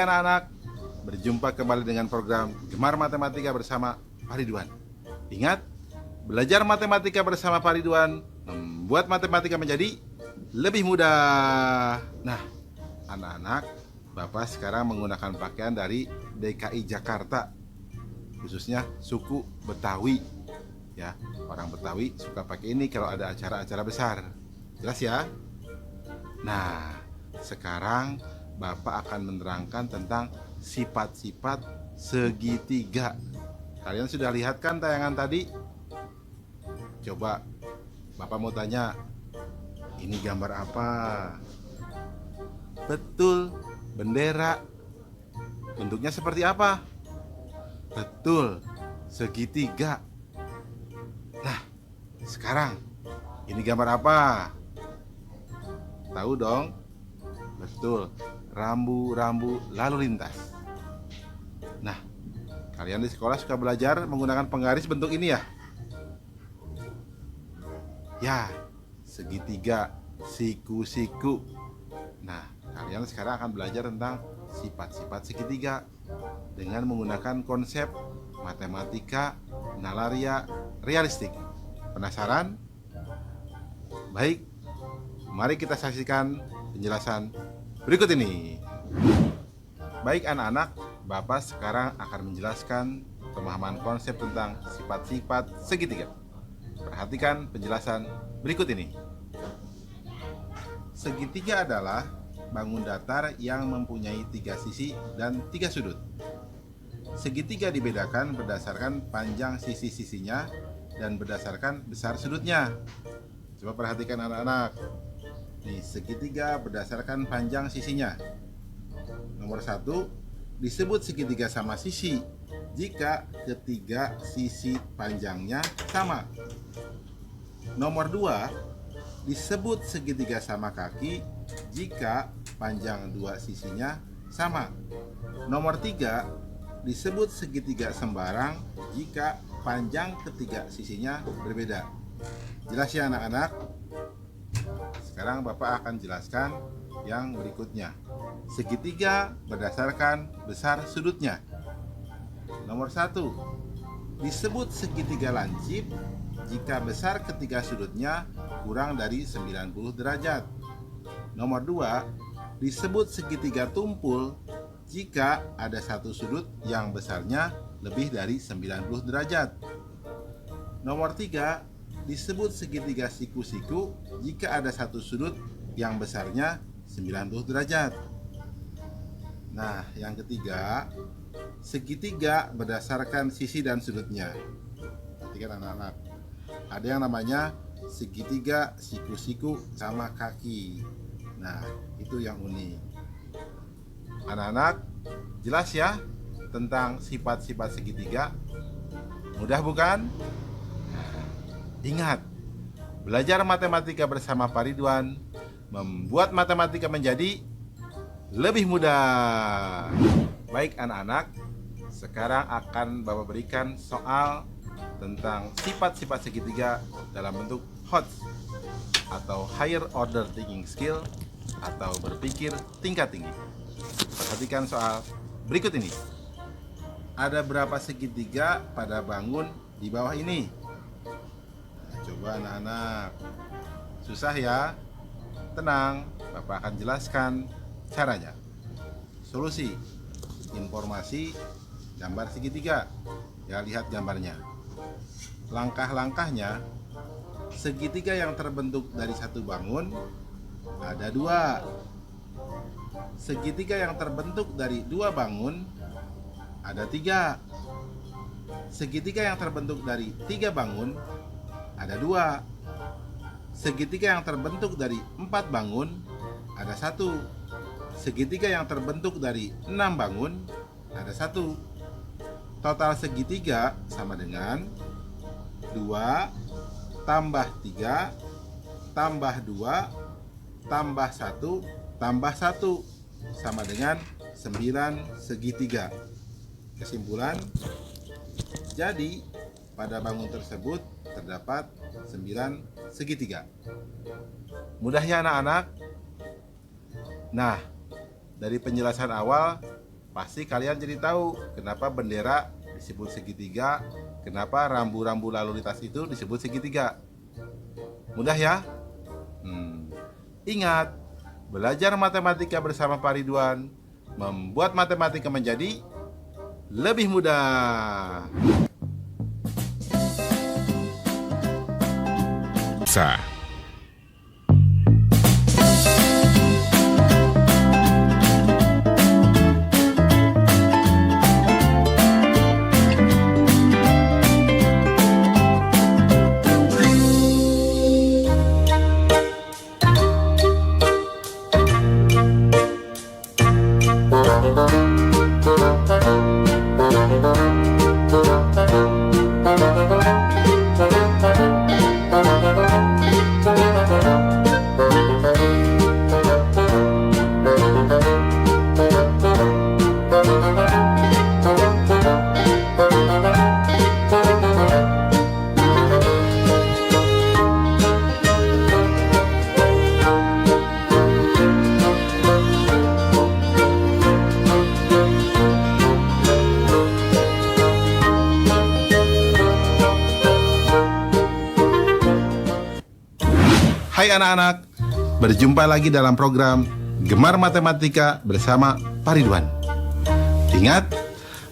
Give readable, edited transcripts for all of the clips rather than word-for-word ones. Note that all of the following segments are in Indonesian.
anak-anak, berjumpa kembali dengan program Gemar Matematika bersama Pak Ridwan. Ingat, belajar matematika bersama Pak Ridwan membuat matematika menjadi lebih mudah. Nah, anak-anak, Bapak sekarang menggunakan pakaian dari DKI Jakarta, khususnya suku Betawi. Ya, orang Betawi suka pakai ini kalau ada acara-acara besar. Jelas ya? Nah, sekarang Bapak akan menerangkan tentang sifat-sifat segitiga. Kalian sudah lihat kan tayangan tadi? Coba Bapak mau tanya, ini gambar apa? Betul, bendera. Bentuknya seperti apa? Betul, segitiga. Nah, sekarang ini gambar apa? Tahu dong? Betul, rambu-rambu lalu lintas. Nah, kalian di sekolah suka belajar menggunakan penggaris bentuk ini ya? Ya, segitiga, siku-siku. Nah, kalian sekarang akan belajar tentang sifat-sifat segitiga dengan menggunakan konsep matematika nalaria realistik. Penasaran? Baik, mari kita saksikan penjelasan berikut ini. Baik anak-anak, Bapak sekarang akan menjelaskan pemahaman konsep tentang sifat-sifat segitiga. Perhatikan penjelasan berikut ini. Segitiga adalah bangun datar yang mempunyai 3 sisi dan 3 sudut. Segitiga dibedakan berdasarkan panjang sisi-sisinya dan berdasarkan besar sudutnya. Coba perhatikan anak-anak. Nih, segitiga berdasarkan panjang sisinya. Nomor 1, disebut segitiga sama sisi jika ketiga sisi panjangnya sama. Nomor 2, disebut segitiga sama kaki jika panjang dua sisinya sama. Nomor 3, disebut segitiga sembarang jika panjang ketiga sisinya berbeda. Jelas ya anak-anak? Sekarang Bapak akan jelaskan yang berikutnya. Segitiga berdasarkan besar sudutnya. Nomor 1, disebut segitiga lancip jika besar ketiga sudutnya kurang dari 90 derajat. Nomor 2, disebut segitiga tumpul jika ada satu sudut yang besarnya lebih dari 90 derajat. Nomor 3, disebut segitiga siku-siku jika ada satu sudut yang besarnya 90 derajat. Nah, yang ketiga, segitiga berdasarkan sisi dan sudutnya. Perhatikan anak-anak. Ada yang namanya segitiga siku-siku sama kaki. Nah, itu yang unik. Anak-anak, jelas ya tentang sifat-sifat segitiga? Mudah bukan? Ingat, belajar matematika bersama Pak Ridwan membuat matematika menjadi lebih mudah. Baik anak-anak, sekarang akan Bapak berikan soal tentang sifat-sifat segitiga dalam bentuk HOTS atau Higher Order Thinking Skill atau berpikir tingkat tinggi. Perhatikan soal berikut ini. Ada berapa segitiga pada bangun di bawah ini? Coba anak-anak. Susah ya? Tenang, Bapak akan jelaskan caranya. Solusi, informasi, gambar segitiga. Ya, lihat gambarnya. Langkah-langkahnya, segitiga yang terbentuk dari satu bangun ada 2. Segitiga yang terbentuk dari 2 bangun ada 3. Segitiga yang terbentuk dari 3 bangun ada 2. Segitiga yang terbentuk dari 4 bangun ada 1. Segitiga yang terbentuk dari 6 bangun ada 1. Total segitiga sama dengan 2 tambah 3 tambah 2 tambah 1 tambah 1 sama dengan 9 segitiga. Kesimpulan, jadi pada bangun tersebut terdapat 9 segitiga. Mudah ya anak-anak? Nah, dari penjelasan awal pasti kalian jadi tahu kenapa bendera disebut segitiga, kenapa rambu-rambu lalu lintas itu disebut segitiga. Mudah ya? Ingat, belajar matematika bersama Pak Ridwan membuat matematika menjadi lebih mudah. Hai anak-anak, berjumpa lagi dalam program Gemar Matematika bersama Pak Ridwan. Ingat,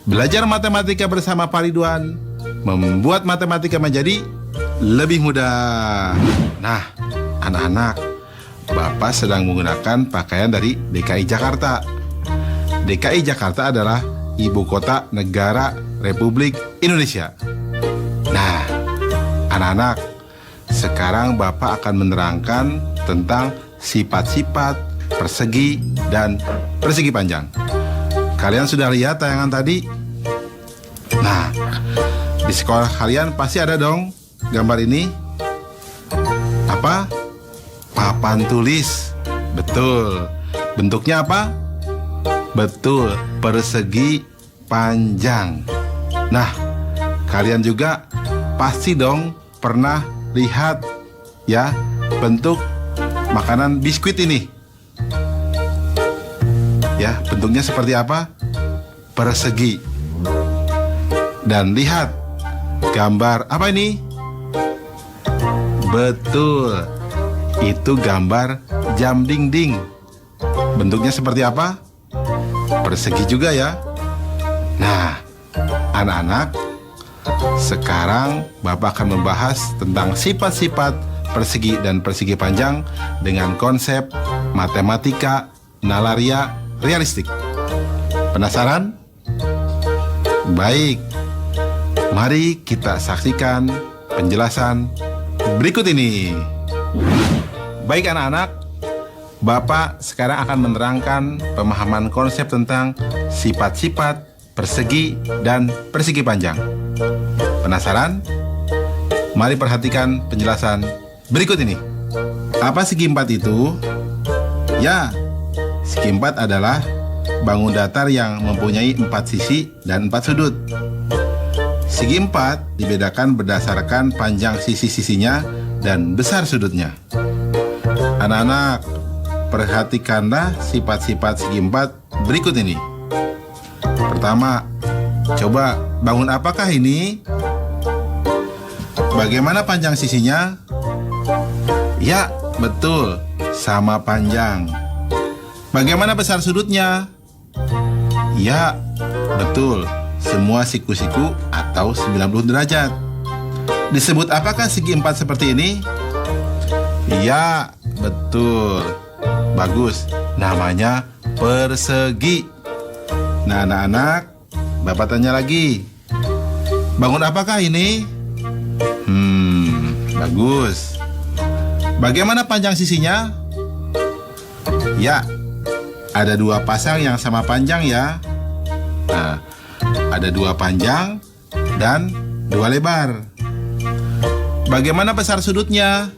belajar matematika bersama Pak Ridwan membuat matematika menjadi lebih mudah. Nah, anak-anak, Bapak sedang menggunakan pakaian dari DKI Jakarta. DKI Jakarta adalah ibu kota negara Republik Indonesia. Nah, anak-anak, sekarang Bapak akan menerangkan tentang sifat-sifat persegi dan persegi panjang. Kalian sudah lihat tayangan tadi? Nah, di sekolah kalian pasti ada dong gambar ini. Apa? Papan tulis. Betul. Bentuknya apa? Betul, persegi panjang. Nah, kalian juga pasti dong pernah lihat ya bentuk makanan biskuit ini. Ya, bentuknya seperti apa? Persegi. Dan lihat gambar apa ini? Betul. Itu gambar jam dinding. Bentuknya seperti apa? Persegi juga ya. Nah, anak-anak, sekarang Bapak akan membahas tentang sifat-sifat persegi dan persegi panjang dengan konsep matematika nalaria realistik. Penasaran? Baik, mari kita saksikan penjelasan berikut ini. Baik anak-anak, Bapak sekarang akan menerangkan pemahaman konsep tentang sifat-sifat persegi dan persegi panjang. Penasaran? Mari perhatikan penjelasan berikut ini. Apa segi empat itu? Ya, segi empat adalah bangun datar yang mempunyai 4 sisi dan 4 sudut. Segi empat dibedakan berdasarkan panjang sisi-sisinya dan besar sudutnya. Anak-anak, perhatikanlah sifat-sifat segi empat berikut ini. Pertama, coba bangun apakah ini? Bagaimana panjang sisinya? Ya, betul, sama panjang. Bagaimana besar sudutnya? Ya, betul, semua siku-siku atau 90 derajat. Disebut apakah segi empat seperti ini? Ya, betul. Bagus, namanya persegi. Nah, anak-anak, Bapak tanya lagi. Bangun apakah ini? Bagus. Bagaimana panjang sisinya? Ya, ada 2 pasang yang sama panjang ya. Nah, ada 2 panjang dan 2 lebar. Bagaimana besar sudutnya?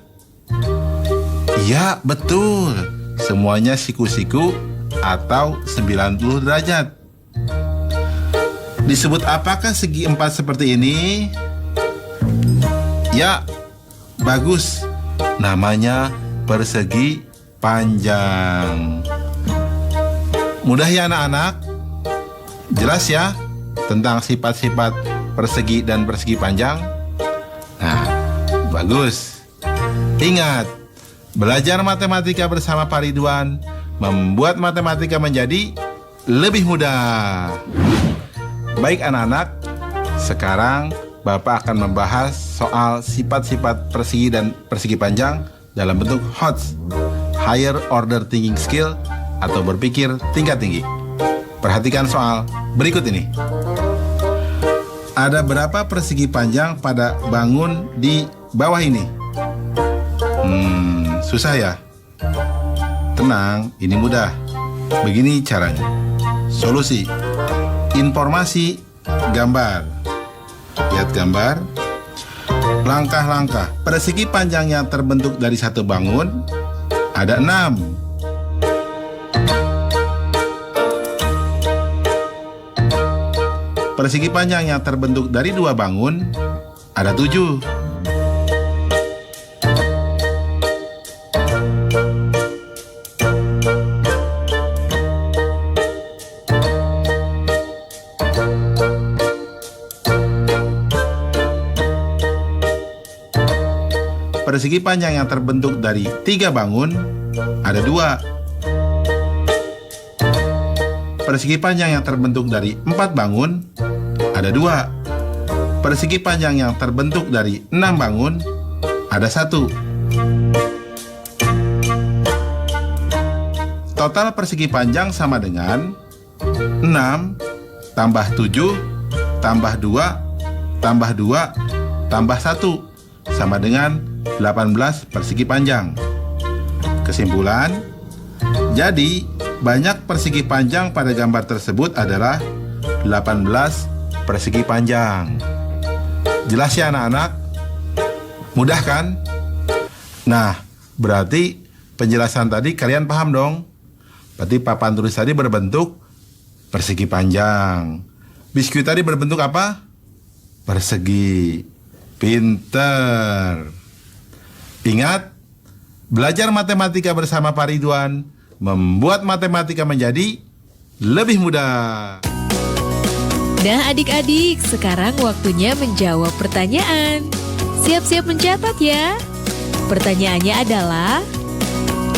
Ya, betul. Semuanya siku-siku atau 90 derajat. Disebut apakah segi empat seperti ini? Ya, bagus. Namanya persegi panjang. Mudah ya anak-anak? Jelas ya tentang sifat-sifat persegi dan persegi panjang? Nah, bagus. Ingat, belajar matematika bersama Pak Ridwan membuat matematika menjadi lebih mudah. Baik anak-anak, sekarang Bapak akan membahas soal sifat-sifat persegi dan persegi panjang dalam bentuk HOTS, Higher Order Thinking Skill, atau berpikir tingkat tinggi. Perhatikan soal berikut ini. Ada berapa persegi panjang pada bangun di bawah ini? Susah ya? Tenang, ini mudah. Begini caranya. Solusi. Informasi, gambar. Lihat gambar. Langkah-langkah. Persegi panjang yang terbentuk dari satu bangun ada 6. Persegi panjang yang terbentuk dari 2 bangun ada 7. Persegi panjang yang terbentuk dari 3 bangun ada 2. Persegi panjang yang terbentuk dari 4 bangun ada 2. Persegi panjang yang terbentuk dari 6 bangun ada 1. Total persegi panjang sama dengan 6 tambah 7 tambah 2 tambah 2 tambah 1 sama dengan 18 persegi panjang. Kesimpulan, jadi banyak persegi panjang pada gambar tersebut adalah 18 persegi panjang. Jelas ya anak-anak? Mudah kan? Nah, berarti penjelasan tadi kalian paham dong? Berarti papan tulis tadi berbentuk persegi panjang. Biskuit tadi berbentuk apa? Persegi. Pinter. Ingat, belajar matematika bersama Pak Ridwan membuat matematika menjadi lebih mudah. Nah adik-adik, sekarang waktunya menjawab pertanyaan. Siap-siap mencatat ya. Pertanyaannya adalah,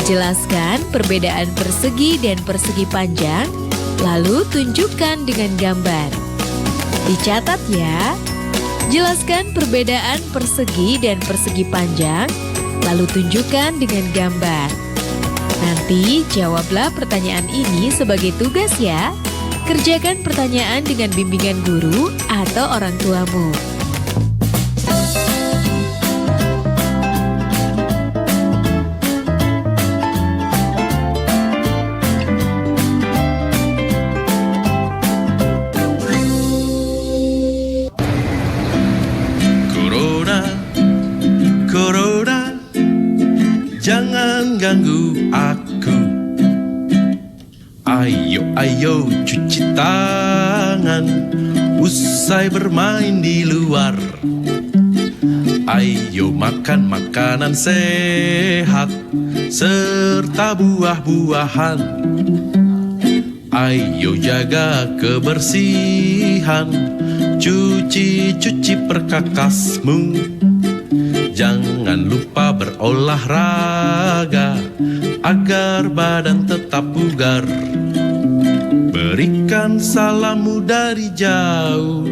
jelaskan perbedaan persegi dan persegi panjang, lalu tunjukkan dengan gambar. Dicatat ya. Jelaskan perbedaan persegi dan persegi panjang, lalu tunjukkan dengan gambar. Nanti jawablah pertanyaan ini sebagai tugas ya. Kerjakan pertanyaan dengan bimbingan guru atau orang tuamu. Corona, jangan ganggu aku. Ayo cuci tangan, usai bermain di luar. Ayo makan makanan sehat, serta buah-buahan. Ayo jaga kebersihan, cuci perkakasmu. Jangan lupa berolahraga agar badan tetap bugar. Berikan salammu dari jauh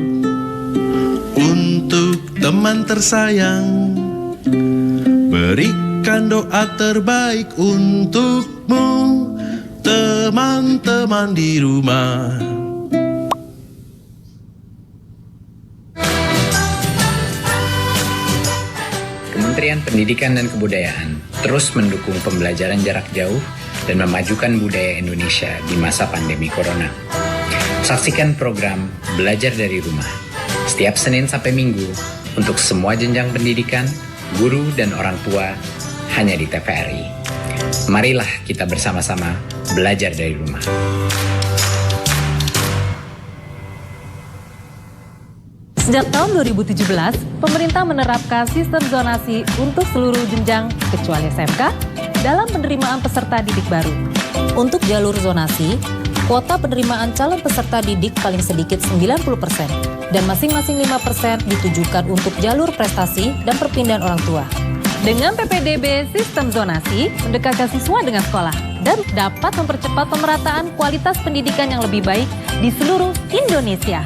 untuk teman tersayang. Berikan doa terbaik untukmu, teman-teman di rumah. Kementerian Pendidikan dan Kebudayaan terus mendukung pembelajaran jarak jauh dan memajukan budaya Indonesia di masa pandemi Corona. Saksikan program Belajar dari Rumah setiap Senin sampai Minggu untuk semua jenjang pendidikan, guru, dan orang tua hanya di TVRI. Marilah kita bersama-sama belajar dari rumah. Sejak tahun 2017, pemerintah menerapkan sistem zonasi untuk seluruh jenjang kecuali SMK dalam penerimaan peserta didik baru. Untuk jalur zonasi, Kuota penerimaan calon peserta didik paling sedikit 90% dan masing-masing 5% ditujukan untuk jalur prestasi dan perpindahan orang tua. Dengan PPDB Sistem Zonasi, mendekatkan siswa dengan sekolah dan dapat mempercepat pemerataan kualitas pendidikan yang lebih baik di seluruh Indonesia.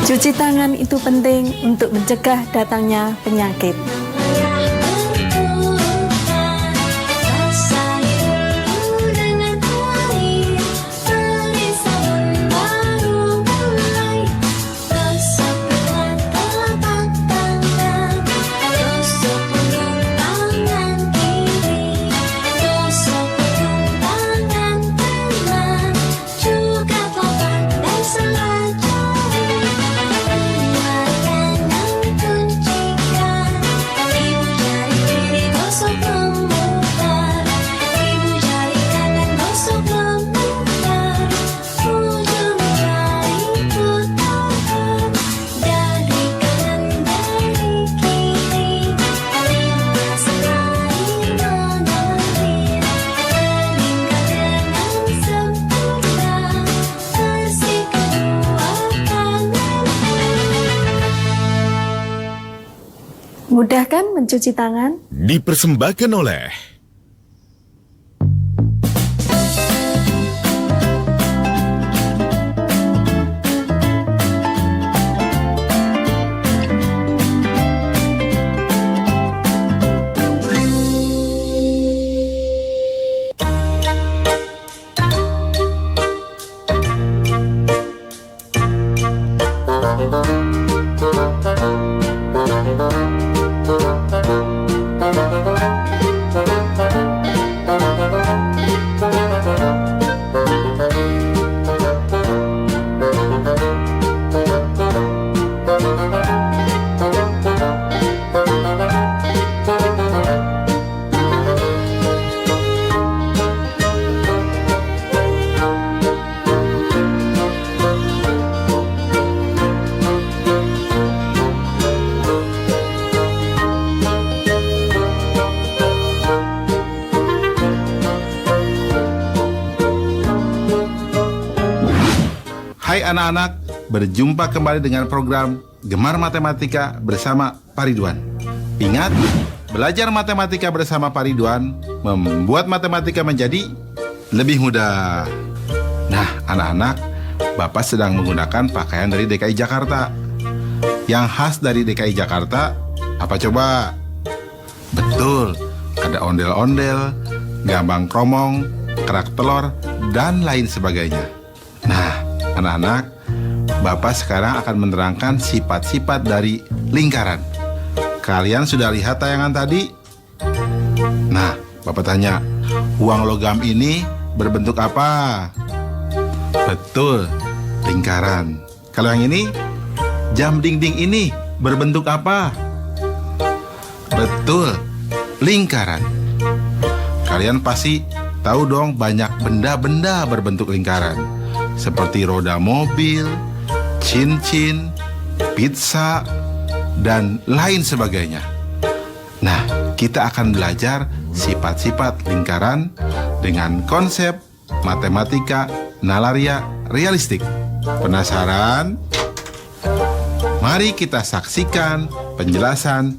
Cuci tangan itu penting untuk mencegah datangnya penyakit. Mudah kan mencuci tangan? Dipersembahkan oleh Hai anak-anak, berjumpa kembali dengan program Gemar Matematika bersama Pak Ridwan. Ingat, belajar matematika bersama Pak Ridwan membuat matematika menjadi lebih mudah. Nah, anak-anak, Bapak sedang menggunakan pakaian dari DKI Jakarta. Yang khas dari DKI Jakarta, apa coba? Betul, ada ondel-ondel, gambang kromong, kerak telur, dan lain sebagainya. Nah, anak-anak, Bapak sekarang akan menerangkan sifat-sifat dari lingkaran. Kalian sudah lihat tayangan tadi? Nah, Bapak tanya, uang logam ini berbentuk apa? Betul, lingkaran. Kalau yang ini, jam dinding ini berbentuk apa? Betul, lingkaran. Kalian pasti tahu dong banyak benda-benda berbentuk lingkaran. Seperti roda mobil, cincin, pizza, dan lain sebagainya. Nah, kita akan belajar sifat-sifat lingkaran dengan konsep matematika nalaria realistik. Penasaran? Mari kita saksikan penjelasan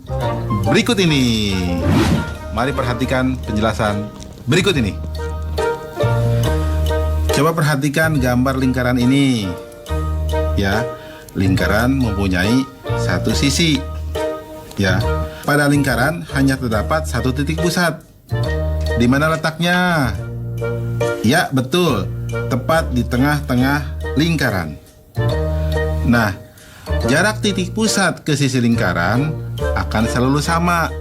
berikut ini. Mari perhatikan penjelasan berikut ini. Coba perhatikan gambar lingkaran ini. Ya, lingkaran mempunyai satu sisi. Ya, pada lingkaran hanya terdapat satu titik pusat. Di mana letaknya? Ya, betul. Tepat di tengah-tengah lingkaran. Nah, jarak titik pusat ke sisi lingkaran akan selalu sama.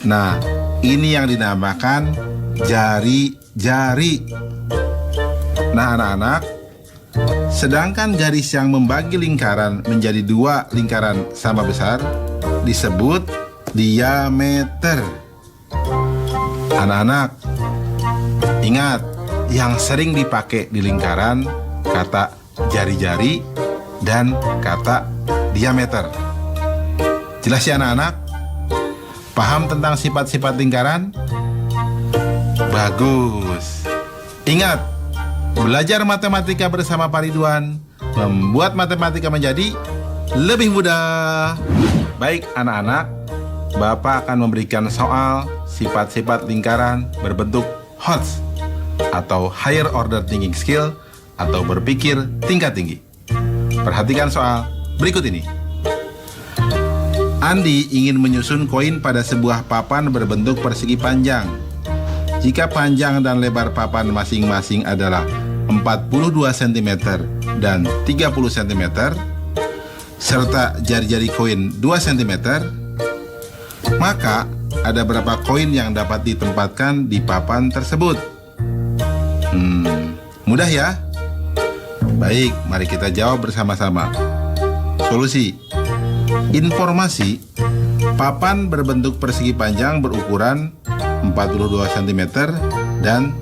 Nah, ini yang dinamakan jari-jari. Nah, anak-anak, sedangkan garis yang membagi lingkaran menjadi dua lingkaran sama besar disebut diameter. Anak-anak, ingat, yang sering dipakai di lingkaran kata jari-jari dan kata diameter. Jelas ya anak-anak? Paham tentang sifat-sifat lingkaran? Bagus. Ingat, belajar matematika bersama Pak Ridwan membuat matematika menjadi lebih mudah. Baik anak-anak, Bapak akan memberikan soal sifat-sifat lingkaran berbentuk HOTS atau Higher Order Thinking Skill atau berpikir tingkat tinggi. Perhatikan soal berikut ini. Andi ingin menyusun koin pada sebuah papan berbentuk persegi panjang. Jika panjang dan lebar papan masing-masing adalah 42 cm dan 30 cm, serta jari-jari koin 2 cm, maka ada berapa koin yang dapat ditempatkan di papan tersebut? Mudah ya? Baik, mari kita jawab bersama-sama. Solusi. Informasi, papan berbentuk persegi panjang berukuran 42 cm dan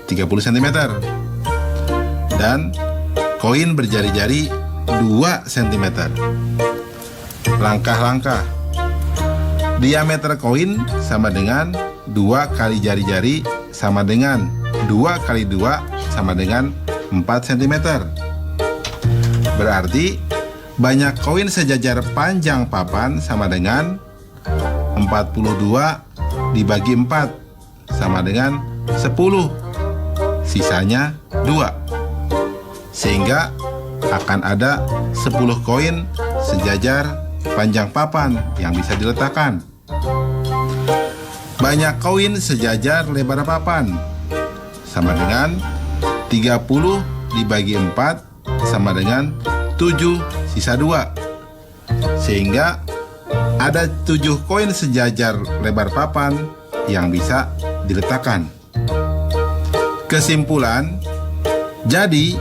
30 cm. Dan koin berjari-jari 2 cm. Langkah-langkah. Diameter koin sama dengan 2 kali jari-jari sama dengan 2 kali 2 sama dengan 4 cm. Berarti banyak koin sejajar panjang papan sama dengan 42 dibagi 4 sama dengan 10. Sisanya 2. Sehingga akan ada 10 koin sejajar panjang papan yang bisa diletakkan. Banyak koin sejajar lebar papan sama dengan 30 dibagi 4 sama dengan 7, sisa 2. Sehingga ada 7 koin sejajar lebar papan yang bisa diletakkan. Kesimpulan, jadi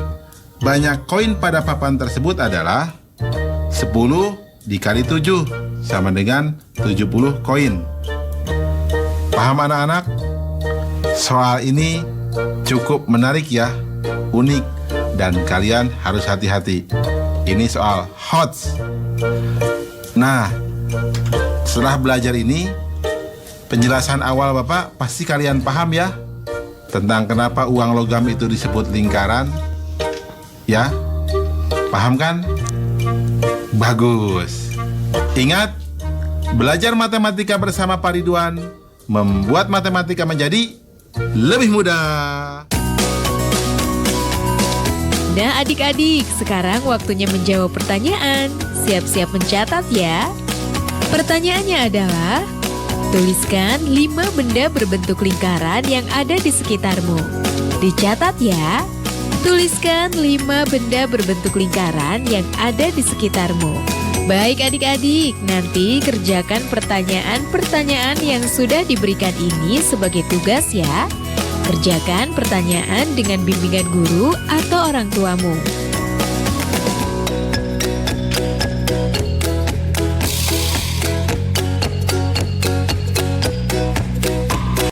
banyak koin pada papan tersebut adalah 10 dikali 7 sama dengan 70 koin. Paham anak-anak? Soal ini cukup menarik ya, unik, dan kalian harus hati-hati. Ini soal HOTS. Nah, setelah belajar ini, penjelasan awal Bapak pasti kalian paham ya, tentang kenapa uang logam itu disebut lingkaran. Ya, paham kan? Bagus. Ingat, belajar matematika bersama Pak Ridwan membuat matematika menjadi lebih mudah. Nah adik-adik, sekarang waktunya menjawab pertanyaan. Siap-siap mencatat ya. Pertanyaannya adalah, tuliskan 5 benda berbentuk lingkaran yang ada di sekitarmu. Dicatat ya. Tuliskan 5 benda berbentuk lingkaran yang ada di sekitarmu. Baik adik-adik, nanti kerjakan pertanyaan-pertanyaan yang sudah diberikan ini sebagai tugas ya. Kerjakan pertanyaan dengan bimbingan guru atau orang tuamu.